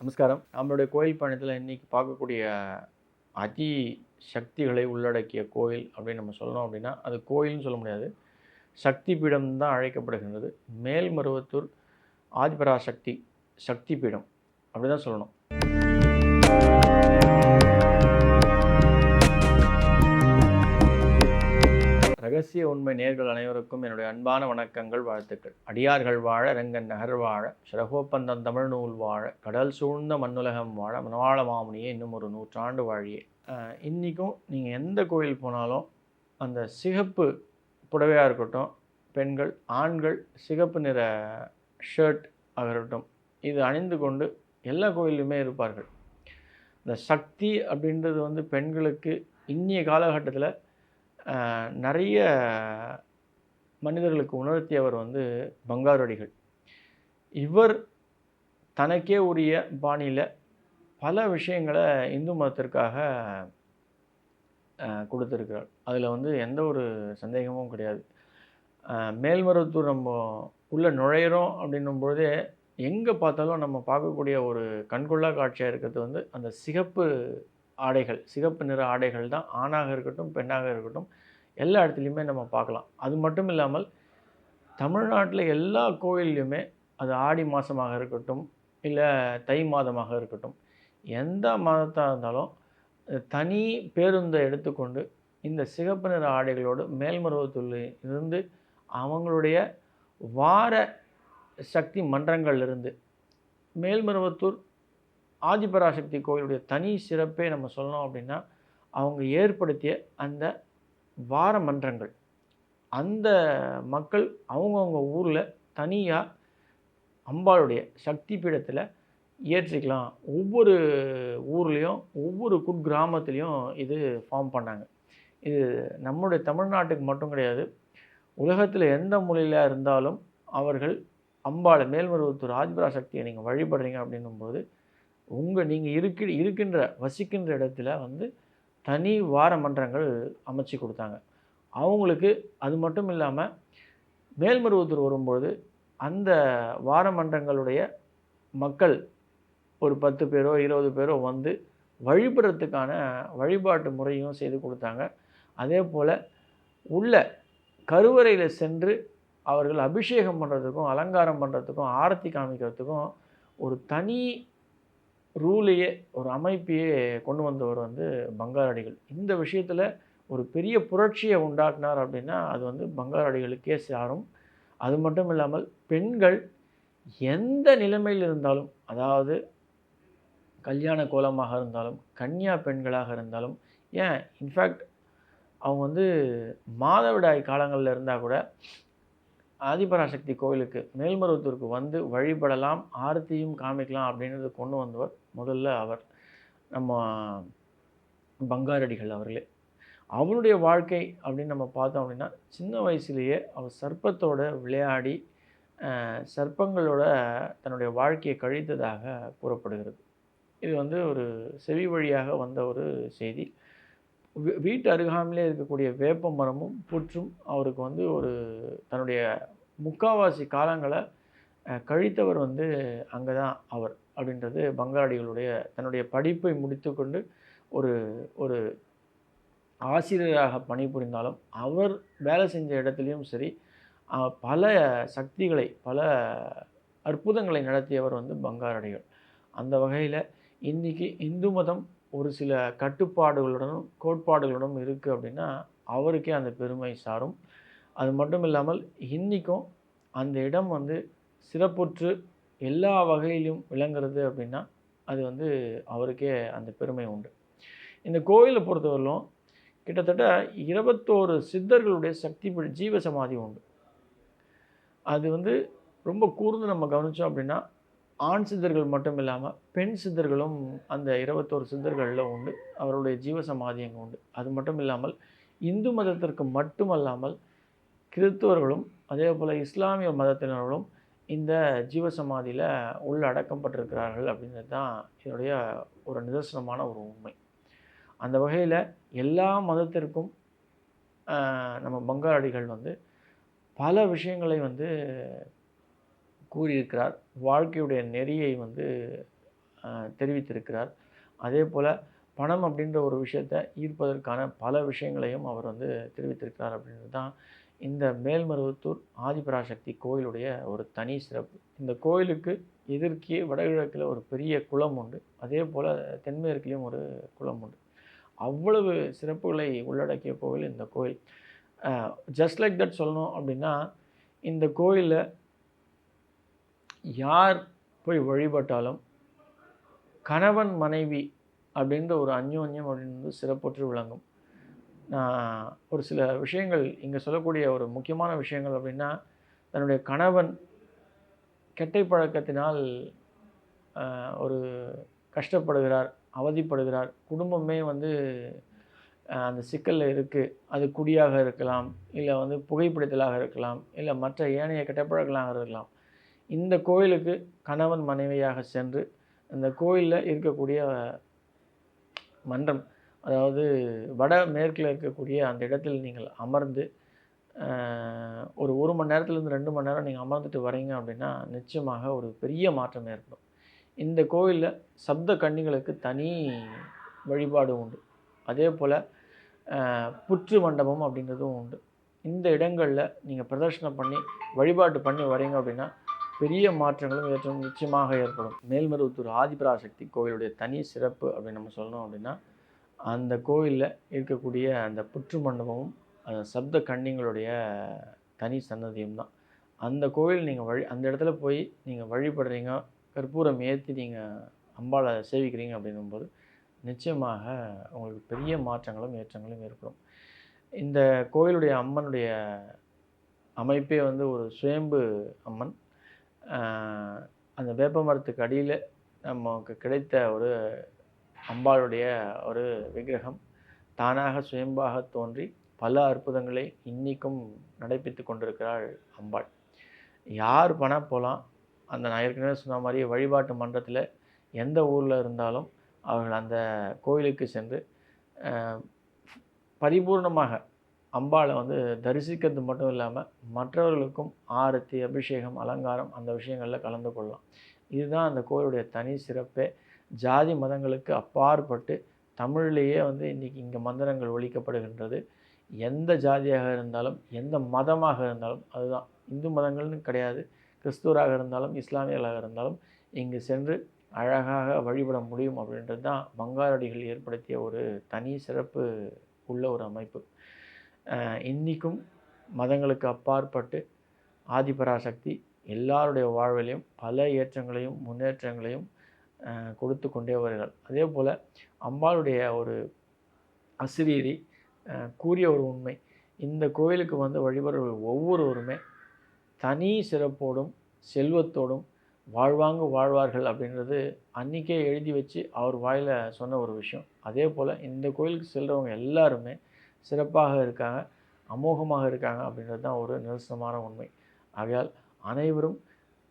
நமஸ்காரம். நம்மளுடைய கோயில் பயணத்தில் இன்றைக்கி பார்க்கக்கூடிய அதி சக்திகளை உள்ளடக்கிய கோயில் அப்படின்னு நம்ம சொல்லணும் அப்படின்னா, அது கோயில்னு சொல்ல முடியாது. சக்தி பீடம் தான் அழைக்கப்படுகின்றது. மேல்மருவத்தூர் ஆதிபராசக்தி சக்தி பீடம் அப்படி தான் சொல்லணும். ரகசிய உண்மை நேர்கள் அனைவருக்கும் என்னுடைய அன்பான வணக்கங்கள், வாழ்த்துக்கள். அடியார்கள் வாழ, ரங்கன் நகர் வாழ, சிறகோப்பந்தம் தமிழ் நூல் வாழ, கடல் சூழ்ந்த மண்ணுலகம் வாழ, மனவாள மாமுனியே இன்னும் ஒரு 100 ஆண்டு வாழியே. இன்றைக்கும் நீங்கள் எந்த கோயில் போனாலும் அந்த சிகப்பு புடவையாக இருக்கட்டும், பெண்கள் ஆண்கள் சிகப்பு நிற ஷர்ட் ஆகட்டும், இது அணிந்து கொண்டு எல்லா கோயிலுமே இருப்பார்கள். இந்த சக்தி அப்படின்றது பெண்களுக்கு இன்னிய காலகட்டத்தில் நிறைய மனிதர்களுக்கு உணர்த்தியவர் பங்காரடிகள். இவர் தனக்கே உரிய பாணியில் பல விஷயங்களை இந்து மதத்திற்காக கொடுத்துருக்கிறார். அதில் எந்த ஒரு சந்தேகமும் கிடையாது. மேல்மருவத்தூர் நம்ம உள்ளே நுழையிறோம் அப்படின்னும்பொழுதே எங்கே பார்த்தாலும் நம்ம பார்க்கக்கூடிய ஒரு கண்கொள்ளா காட்சியாக இருக்கிறது அந்த சிகப்பு ஆடைகள், சிகப்பு நிற ஆடைகள் தான். ஆணாக இருக்கட்டும் பெண்ணாக இருக்கட்டும் எல்லா இடத்துலையுமே நம்ம பார்க்கலாம். அது மட்டும் இல்லாமல் தமிழ்நாட்டில் எல்லா கோயில்லையுமே அது ஆடி மாதமாக இருக்கட்டும் இல்லை தை மாதமாக இருக்கட்டும், எந்த மாதத்தாக இருந்தாலும் தனி பேருந்தை எடுத்துக்கொண்டு இந்த சிகப்பு நிற ஆடைகளோடு மேல்மருவத்தூரில் இருந்து அவங்களுடைய வார சக்தி மன்றங்கள்லேருந்து மேல்மருவத்தூர் ஆதிபராசக்தி கோயிலுடைய தனி சிறப்பே நம்ம சொல்லணும் அப்படின்னா, அவங்க ஏற்படுத்திய அந்த வார மன்றங்கள். அந்த மக்கள் அவங்கவுங்க ஊரில் தனியாக அம்பாளுடைய சக்தி பீடத்தில் ஏற்றிக்கலாம். ஒவ்வொரு ஊர்லேயும் ஒவ்வொரு குக்கிராமத்துலேயும் இது ஃபார்ம் பண்ணாங்க. இது நம்முடைய தமிழ்நாட்டுக்கு மட்டும் கிடையாது, உலகத்தில் எந்த மூலையில் இருந்தாலும் அவர்கள் அம்பாளை மேல்மருவத்தூர் ஆதிபராசக்தியை நீங்கள் வழிபடுறீங்க அப்படின்னும்போது நீங்கள் இருக்கின்ற வசிக்கின்ற இடத்துல தனி வார மன்றங்கள் அமைச்சு கொடுத்தாங்க அவங்களுக்கு. அது மட்டும் இல்லாமல் மேல்மருவத்தூர் வரும்போது அந்த வார மன்றங்களுடைய மக்கள் ஒரு 10 பேரோ 20 பேரோ வழிபடுறதுக்கான வழிபாட்டு முறையும் செய்து கொடுத்தாங்க. அதே போல் உள்ள கருவறையில் சென்று அவர்கள் அபிஷேகம் பண்ணுறதுக்கும் அலங்காரம் பண்ணுறதுக்கும் ஆரத்தி காமிக்கிறதுக்கும் ஒரு தனி ரூலையே ஒரு அமைப்பையே கொண்டு வந்தவர் பங்காரடிகள். இந்த விஷயத்தில் ஒரு பெரிய புரட்சியை உண்டாக்குனார் அப்படின்னா அது பங்காரடிகளுக்கே சாரும். அது மட்டும் இல்லாமல் பெண்கள் எந்த நிலைமையில் இருந்தாலும், அதாவது கல்யாண கோலமாக இருந்தாலும் கன்னியா பெண்களாக இருந்தாலும், ஏன் இன்ஃபேக்ட் அவங்க மாதவிடாய் காலங்களில் இருந்தால் கூட ஆதிபராசக்தி கோயிலுக்கு மேல்மருவத்தூருக்கு வழிபடலாம், ஆரத்தியும் காமிக்கலாம் அப்படின்றது கொண்டு வந்தவர் முதல்ல அவர் நம்ம பங்காரடிகள் அவர்களே. அவருடைய வாழ்க்கை அப்படின்னு நம்ம பார்த்தோம் அப்படின்னா, சின்ன வயசுலேயே அவர் சர்ப்பத்தோட விளையாடி சர்ப்பங்களோட தன்னுடைய வாழ்க்கையை கழித்ததாக கூறப்படுகிறது. இது ஒரு செவி வழியாக வந்த ஒரு செய்தி. வீட்டு அருகாமையிலே இருக்கக்கூடிய வேப்ப மரமும் புற்றும் அவருக்கு ஒரு தன்னுடைய முக்காவாசி காலங்களை கழித்தவர் அங்கே தான் அவர் அப்படின்றது பங்காரடிகளுடைய. தன்னுடைய படிப்பை முடித்து கொண்டு ஒரு ஒரு ஆசிரியராக பணிபுரிந்தாலும் அவர் வேலை செஞ்ச இடத்துலையும் சரி பல சக்திகளை பல அற்புதங்களை நடத்தியவர் பங்காரடிகள். அந்த வகையில் இன்றைக்கி இந்து மதம் ஒரு சில கட்டுப்பாடுகளுடனும் கோட்பாடுகளுடனும் இருக்குது அப்படின்னா அவருக்கே அந்த பெருமை சாரும். அது மட்டும் இல்லாமல் இன்றைக்கும் அந்த இடம் சிறப்புற்று எல்லா வகையிலும் விளங்குறது அப்படின்னா அது அவருக்கே அந்த பெருமை உண்டு. இந்த கோயிலை பொறுத்தவரையிலும் கிட்டத்தட்ட 21 சித்தர்களுடைய சக்தி ஜீவ சமாதி உண்டு. அது ரொம்ப கூர்ந்து நம்ம கவனித்தோம் அப்படின்னா ஆண் சித்தர்கள் மட்டும் இல்லாமல் பெண் சித்தர்களும் அந்த 21 சித்தர்களில் உண்டு. அவருடைய ஜீவசமாதி அங்கே உண்டு. அது மட்டும் இல்லாமல் இந்து மதத்திற்கு மட்டுமல்லாமல் கிறிஸ்துவர்களும் அதே போல் இஸ்லாமிய மதத்தினர்களும் இந்த ஜீவசமாதியில் உள்ளடக்கப்பட்டிருக்கிறார்கள் அப்படின்றது தான் இதனுடைய ஒரு நிதர்சனமான ஒரு உண்மை. அந்த வகையில் எல்லா மதத்திற்கும் நம்ம பங்காரடிகள் பல விஷயங்களை கூறியிருக்கிறார். வாழ்க்கையுடைய நெறியை தெரிவித்திருக்கிறார். அதே போல் பணம் அப்படின்ற ஒரு விஷயத்தை ஈர்ப்பதற்கான பல விஷயங்களையும் அவர் வந்து தெரிவித்திருக்கிறார் அப்படின்றது தான் இந்த மேல்மருவத்தூர் ஆதிபராசக்தி கோயிலுடைய ஒரு தனி சிறப்பு. இந்த கோயிலுக்கு எதிர்க்கே வடகிழக்கில் ஒரு பெரிய குளம் உண்டு. அதே போல் தென்மேற்குலேயும் ஒரு குளம் உண்டு. அவ்வளவு சிறப்புகளை உள்ளடக்கிய கோவில் இந்த கோயில். ஜஸ்ட் லைக் தட் சொல்லணும் அப்படின்னா, இந்த கோயிலில் யார் போய் வழிபட்டாலும் கணவன் மனைவி அப்படின்ற ஒரு அந்யோன்யம் அப்படின்னு சிறப்புற்று விளங்கும். நான் ஒரு சில விஷயங்கள் இங்கே சொல்லக்கூடிய ஒரு முக்கியமான விஷயங்கள் அப்படின்னா, தன்னுடைய கணவன் கெட்டை பழக்கத்தினால் ஒரு கஷ்டப்படுகிறார், அவதிப்படுகிறார், குடும்பமே வந்து அந்த சிக்கலில் இருக்குது. அது குடியாக இருக்கலாம், இல்லை வந்து புகைப்பிடித்தலாக இருக்கலாம், இல்லை மற்ற ஏனைய கெட்ட பழக்கங்களாக இருக்கலாம். இந்த கோயிலுக்கு கணவன் மனைவியாக சென்று இந்த கோயிலில் இருக்கக்கூடிய மன்றம், அதாவது வடமேற்கில் இருக்கக்கூடிய அந்த இடத்தில் நீங்கள் அமர்ந்து ஒரு 1 மணி நேரத்துலேருந்து 2 மணி நேரம் நீங்கள் அமர்ந்துட்டு வரீங்க அப்படின்னா நிச்சயமாக ஒரு பெரிய மாற்றம் ஏற்படும். இந்த கோயிலில் சப்த கன்னிகளுக்கு தனி வழிபாடு உண்டு. அதே போல் புற்று மண்டபம் அப்படின்றதும் உண்டு. இந்த இடங்களில் நீங்கள் பிரதர்ஷனம் பண்ணி வழிபாடு பண்ணி வரீங்க அப்படின்னா பெரிய மாற்றங்களும் ஏற்றமும் நிச்சயமாக ஏற்படும். மேல்மருவத்தூர் ஆதிபராசக்தி கோயிலுடைய தனி சிறப்பு அப்படின்னு நம்ம சொல்லணும் அப்படின்னா, அந்த கோயிலில் இருக்கக்கூடிய அந்த புற்று மண்டபமும் அந்த சப்த கன்னிங்களுடைய தனி சன்னதியும் தான். அந்த கோயில் நீங்கள் அந்த இடத்துல போய் நீங்கள் வழிபடுறீங்க, கற்பூரம் ஏற்றி நீங்கள் அம்பாளை சேவிக்கிறீங்க அப்படிங்கும்போது நிச்சயமாக உங்களுக்கு பெரிய மாற்றங்களும் ஏற்றங்களும் ஏற்படும். இந்த கோயிலுடைய அம்மனுடைய அமைப்பே வந்து ஒரு சுயம்பு அம்மன். அந்த வேப்ப மரத்துக்கு அடியில் நமக்கு கிடைத்த ஒரு அம்பாளுடைய ஒரு விக்கிரகம் தானாக சுயம்பாக தோன்றி பல அற்புதங்களை இன்றைக்கும் நடைபெற்று கொண்டிருக்கிறாள் அம்பாள். யார் பணம் போகலாம். அந்த நான் ஏற்கனவே சொன்ன மாதிரி வழிபாட்டு மன்றத்தில் எந்த ஊரில் இருந்தாலும் அவர்கள் அந்த கோயிலுக்கு சென்று பரிபூர்ணமாக அம்பாளை வந்து தரிசிக்கிறது மட்டும் இல்லாமல் மற்றவர்களுக்கும் ஆரத்தி, அபிஷேகம், அலங்காரம் அந்த விஷயங்களில் கலந்து கொள்ளலாம். இதுதான் அந்த கோயிலுடைய தனி சிறப்பே. ஜாதி மதங்களுக்கு அப்பாற்பட்டு தமிழ்லேயே வந்து இன்றைக்கி இங்கே மந்திரங்கள் ஒலிக்கப்படுகின்றது. எந்த ஜாதியாக இருந்தாலும், எந்த மதமாக இருந்தாலும், அதுதான் இந்து மதங்கள்னு கிடையாது, கிறிஸ்துவராக இருந்தாலும் இஸ்லாமியர்களாக இருந்தாலும் இங்கு சென்று அழகாக வழிபட முடியும் அப்படின்றது தான் பங்காரடிகள் ஏற்படுத்திய ஒரு தனி சிறப்பு உள்ள ஒரு அமைப்பு. இன்றைக்கும் மதங்களுக்கு அப்பாற்பட்டு ஆதிபராசக்தி எல்லாருடைய வாழ்விலையும் பல ஏற்றங்களையும் முன்னேற்றங்களையும் கொடுத்து கொண்டே வருகிறார். அதே போல் அம்பாளுடைய ஒரு அசிரீரி கூறிய ஒரு உண்மை, இந்த கோயிலுக்கு வந்து வழிபடுறவர்கள் ஒவ்வொருவருமே தனி சிறப்போடும் செல்வத்தோடும் வாழ்வாங்கு வாழ்வார்கள் அப்படின்றது அன்றைக்கே எழுதி வச்சு அவர் வாயில் சொன்ன ஒரு விஷயம். அதே போல் இந்த கோயிலுக்கு செல்கிறவங்க எல்லாருமே சிறப்பாக இருக்காங்க, அமோகமாக இருக்காங்க அப்படின்றது தான் ஒரு நிதர்சனமான உண்மை. ஆகையால் அனைவரும்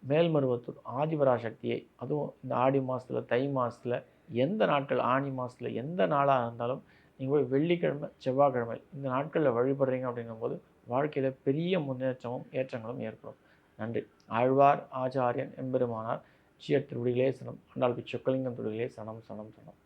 மேல்மருவத்தூர் ஆதிபராசக்தியை, அதுவும் இந்த ஆடி மாதத்தில், தை மாதத்தில், எந்த நாட்கள், ஆனி மாதத்தில் எந்த நாளாக இருந்தாலும் நீங்கள் போய் வெள்ளிக்கிழமை, செவ்வாய்க்கிழமை இந்த நாட்களில் வழிபடுறீங்க அப்படிங்கும்போது வாழ்க்கையில் பெரிய முன்னேற்றமும் ஏற்றங்களும் ஏற்படும். நன்றி. ஆழ்வார் ஆச்சாரியன் எம்பெருமானார் ஜியர் திருவடிகளே சனம். ஆண்டாள் பிச்சொக்கலிங்கம் திருவடிகளே சனம் சனம் சனம்.